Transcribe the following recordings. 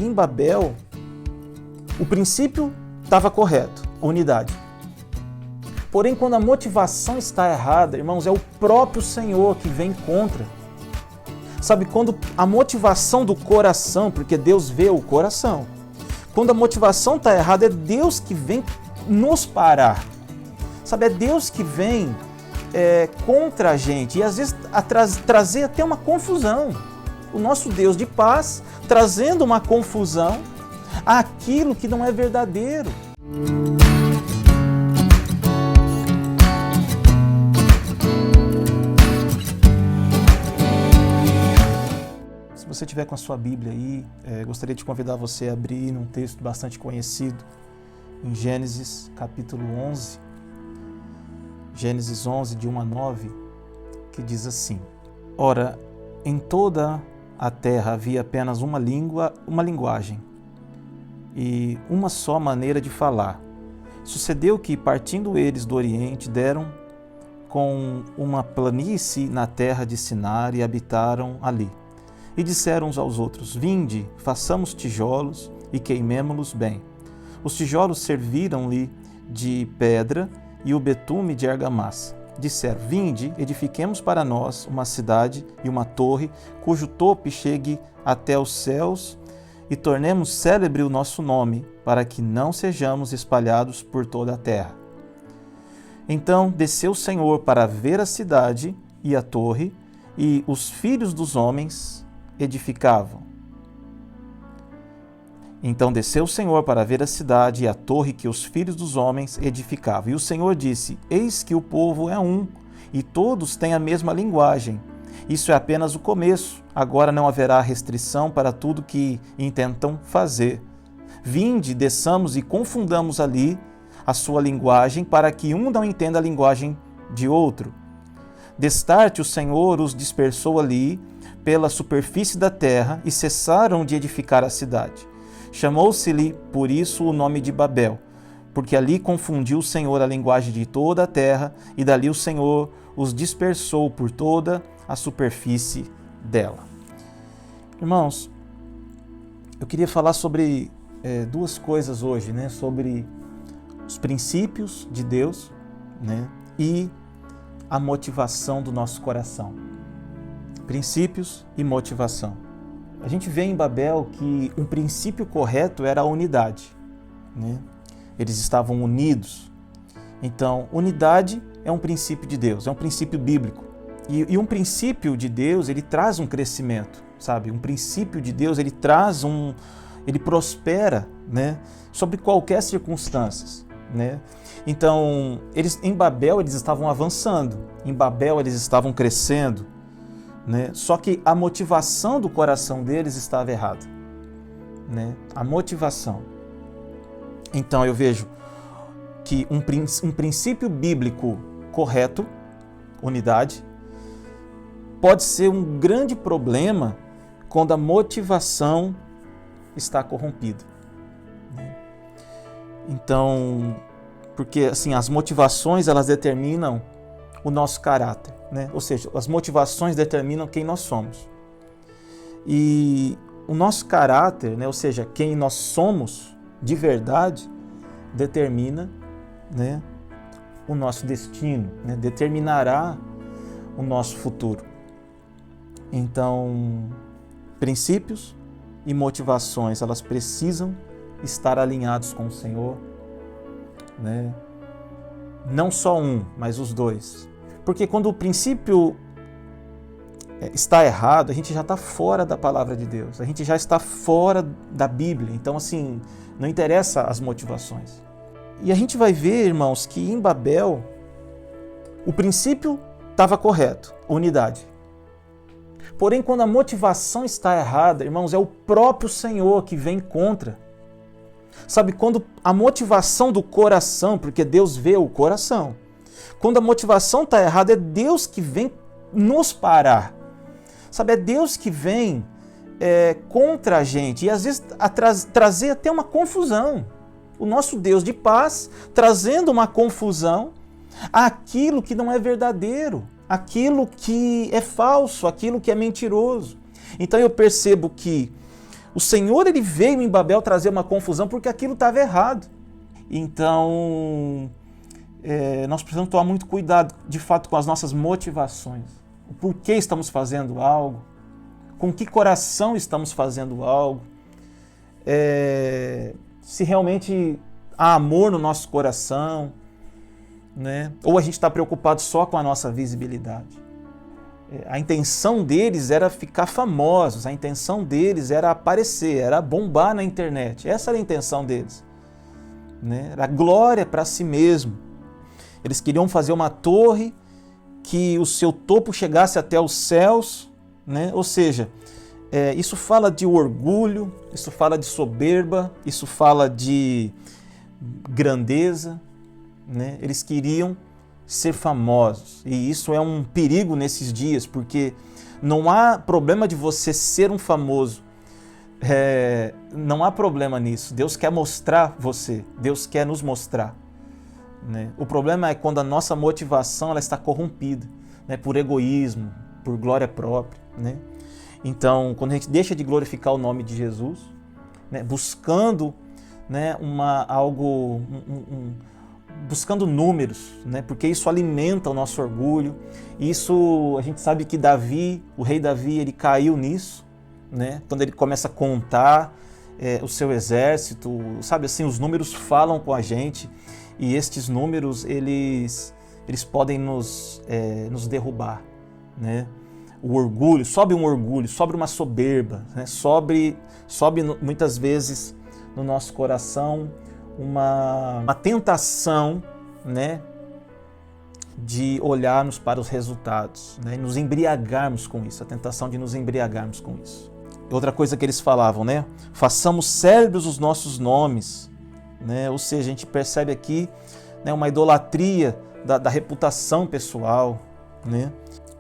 em Babel, o princípio estava correto, unidade. Porém, quando a motivação está errada, irmãos, é o próprio Senhor que vem contra. Sabe, quando a motivação do coração, porque Deus vê o coração, quando a motivação está errada, é Deus que vem nos parar. Sabe, é Deus que vem contra a gente e às vezes trazer até uma confusão. O nosso Deus de paz trazendo uma confusão àquilo que não é verdadeiro. Se você tiver com a sua Bíblia aí, gostaria de convidar você a abrir num texto bastante conhecido, em Gênesis capítulo 11, Gênesis 11, de 1 a 9, que diz assim: Ora, em toda a terra havia apenas uma linguagem e uma só maneira de falar. Sucedeu que, partindo eles do Oriente, deram com uma planície na terra de Sinar e habitaram ali. E disseram uns aos outros: Vinde, façamos tijolos e queimemo-los bem. Os tijolos serviram-lhe de pedra e o betume de argamassa. Disseram: Vinde, edifiquemos para nós uma cidade e uma torre, cujo topo chegue até os céus, e tornemos célebre o nosso nome, para que não sejamos espalhados por toda a terra. Então desceu o Senhor para ver a cidade e a torre, e os filhos dos homens edificavam. Então desceu o Senhor para ver a cidade e a torre que os filhos dos homens edificavam. E o Senhor disse: Eis que o povo é um, e todos têm a mesma linguagem. Isso é apenas o começo. Agora não haverá restrição para tudo que intentam fazer. Vinde, desçamos e confundamos ali a sua linguagem, para que um não entenda a linguagem de outro. Destarte o Senhor os dispersou ali pela superfície da terra e cessaram de edificar a cidade. Chamou-se-lhe por isso o nome de Babel, porque ali confundiu o Senhor a linguagem de toda a terra, e dali o Senhor os dispersou por toda a superfície dela. Irmãos, eu queria falar sobre duas coisas hoje, né? Sobre os princípios de Deus, né? E a motivação do nosso coração. Princípios e motivação. A gente vê em Babel que um princípio correto era a unidade, né? Eles estavam unidos. Então, unidade é um princípio de Deus, é um princípio bíblico. E um princípio de Deus, ele traz um crescimento, sabe? Um princípio de Deus, ele ele prospera, né? Sobre qualquer circunstância, né? Então, em Babel eles estavam avançando, em Babel eles estavam crescendo, né? Só que a motivação do coração deles estava errada, né? A motivação. Então eu vejo que um princípio bíblico correto, unidade, pode ser um grande problema quando a motivação está corrompida, né? Então, porque assim, as motivações elas determinam o nosso caráter, né? Ou seja, as motivações determinam quem nós somos. E o nosso caráter, né? Ou seja, quem nós somos de verdade, determina, né, o nosso destino, né? Determinará o nosso futuro. Então, princípios e motivações, elas precisam estar alinhados com o Senhor, né? Não só um, mas os dois. Porque quando o princípio está errado, a gente já está fora da palavra de Deus, a gente já está fora da Bíblia. Então, assim, não interessa as motivações. E a gente vai ver, irmãos, que em Babel o princípio estava correto, unidade. Porém, quando a motivação está errada, irmãos, é o próprio Senhor que vem contra. Sabe, quando a motivação do coração, porque Deus vê o coração, quando a motivação está errada, é Deus que vem nos parar. Sabe, é Deus que vem contra a gente e às vezes trazer até uma confusão. O nosso Deus de paz trazendo uma confusão àquilo que não é verdadeiro, aquilo que é falso, aquilo que é mentiroso. Então eu percebo que O Senhor, ele veio em Babel trazer uma confusão porque aquilo estava errado. Então, nós precisamos tomar muito cuidado, de fato, com as nossas motivações. O porquê estamos fazendo algo, com que coração estamos fazendo algo, se realmente há amor no nosso coração, né? Ou a gente está preocupado só com a nossa visibilidade. A intenção deles era ficar famosos, a intenção deles era aparecer, era bombar na internet. Essa era a intenção deles, né? Era glória para si mesmo. Eles queriam fazer uma torre que o seu topo chegasse até os céus, né? Ou seja, isso fala de orgulho, isso fala de soberba, isso fala de grandeza, né? Eles queriam ser famosos, e isso é um perigo nesses dias, porque não há problema de você ser um famoso, não há problema nisso. Deus quer mostrar você, Deus quer nos mostrar, né? O problema é quando a nossa motivação ela está corrompida, né, por egoísmo, por glória própria, né? Então, quando a gente deixa de glorificar o nome de Jesus, né, buscando, né, buscando números, né, porque isso alimenta o nosso orgulho. Isso, a gente sabe que Davi, o rei Davi, ele caiu nisso, né, quando ele começa a contar o seu exército, sabe assim, os números falam com a gente, e estes números, eles podem nos derrubar, né? O orgulho, sobe um orgulho, sobe uma soberba, né? sobe muitas vezes no nosso coração uma tentação, né, de olharmos para os resultados, né, e nos embriagarmos com isso, a tentação de nos embriagarmos com isso. Outra coisa que eles falavam, né, façamos célebres os nossos nomes, né, ou seja, a gente percebe aqui, né, uma idolatria da reputação pessoal, né.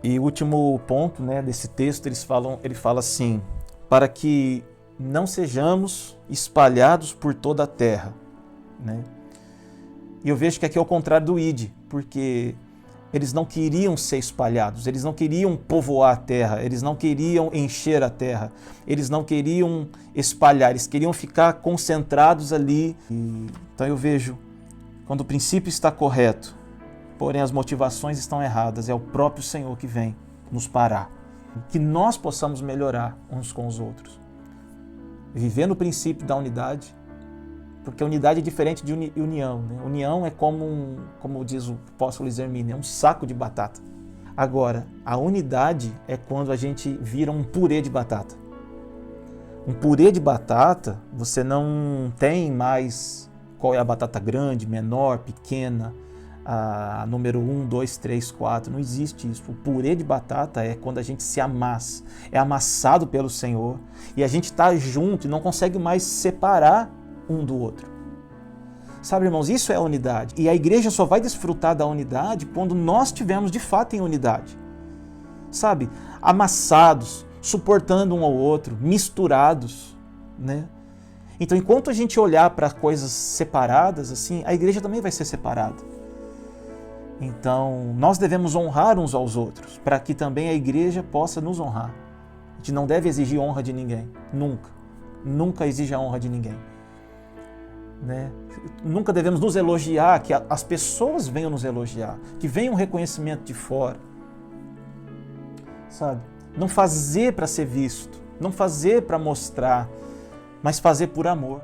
E o último ponto, né, desse texto, ele fala assim, para que não sejamos espalhados por toda a terra, né? E eu vejo que aqui é o contrário do ide, porque eles não queriam ser espalhados, eles não queriam povoar a terra, eles não queriam encher a terra, eles não queriam espalhar, eles queriam ficar concentrados ali. Então eu vejo, quando o princípio está correto, porém as motivações estão erradas, é o próprio Senhor que vem nos parar. Que nós possamos melhorar uns com os outros, viver no princípio da unidade, porque a unidade é diferente de união, né? União é como diz o apóstolo Hermínio, é um saco de batata. Agora, a unidade é quando a gente vira um purê de batata. Um purê de batata, você não tem mais qual é a batata grande, menor, pequena, a número 1, 2, 3, 4, não existe isso. O purê de batata é quando a gente se amassa, é amassado pelo Senhor, e a gente está junto e não consegue mais separar um do outro. Sabe, irmãos, isso é a unidade. E a igreja só vai desfrutar da unidade quando nós estivermos de fato em unidade. Sabe, amassados, suportando um ao outro, misturados, né? Então, enquanto a gente olhar para coisas separadas, assim, a igreja também vai ser separada. Então, nós devemos honrar uns aos outros, para que também a igreja possa nos honrar. A gente não deve exigir honra de ninguém, nunca. Nunca exija a honra de ninguém, né? Nunca devemos nos elogiar, que as pessoas venham nos elogiar, que venha um reconhecimento de fora, sabe? Não fazer para ser visto, não fazer para mostrar, mas fazer por amor.